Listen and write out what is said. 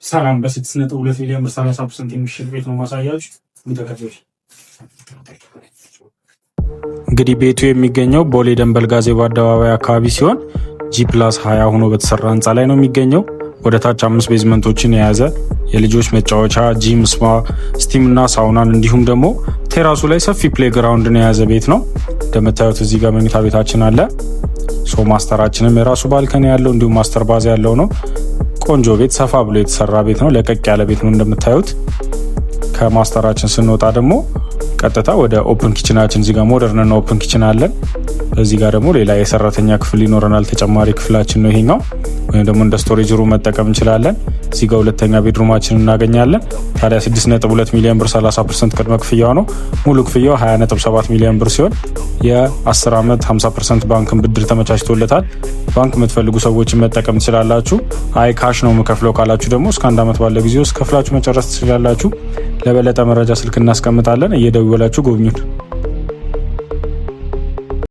ሰላም በ6.2 ሚሊዮን ብር 30% የሚሸጥ ቤት ነው ማሳያችሁ። ተከታዮች እንግዲህ ቤቱ የሚገኘው ቦሌ ደንበል ጋዜቦ አደባባይ አካባቢ ሲሆን G+20 ሆኖ በተሰራ ህንፃ ላይ ነው የሚገኘው። ወደ ታች 5 ቤዝመንቶችን የያዘ የልጆች መጫወቻ፣ ጂም፣ ስፓ፣ ስቲም እና ሳውናን እንዲሁም ደግሞ ቴራሱ ላይ ሰፊ ፕሌግራውንድን የያዘ ቤት ነው። እንደምታዩት እዚህ ጋር መኝታ ቤታችን አለ። ማስተራችንም የራሱ ባልከኒ ያለው እንዲሁም ማስተር ባዝ ያለው ነው። ቆንጆ ቤት፣ ሰፋ ብሎ የተሰራ ቤት ነው። ለቀቅ ያለ ቤት ነው እንደምታዩት። ከማስተራችን ስንወጣ ደግሞ ቀጥታ ወደ ኦፕን ኪችናችን እዚህ ጋር ሞደርን ኦፕን ኪችን አለን። እዚህ ጋር ደግሞ ሌላ የሰራተኛ ክፍል ይኖረናል። ተጨማሪ ክፍላችን ነው ይሄኛው፣ ወይም ደግሞ እንደ ስቶሬጅ ሩም መጠቀም እንችላለን። እዚህ ጋር ሁለተኛ ቤድሩማችን እናገኛለን። ታዲያ 6.2 ሚሊዮን ብር 30% ቅድመ ክፍያው ነው። ሙሉ ክፍያው 20.7 ሚሊዮን ብር ሲሆን የ10 ዓመት 50% ባንክን ብድር ተመቻችቶለታል። ባንክ የምትፈልጉ ሰዎችን መጠቀም ትችላላችሁ። አይ ካሽ ነው የምከፍለው ካላችሁ ደግሞ እስከ 1 ዓመት ባለ ጊዜ ውስጥ ከፍላችሁ መጨረስ ትችላላችሁ። ለበለጠ መረጃ ስልክ እናስቀምጣለን። እየደወላችሁ ጎብኙን።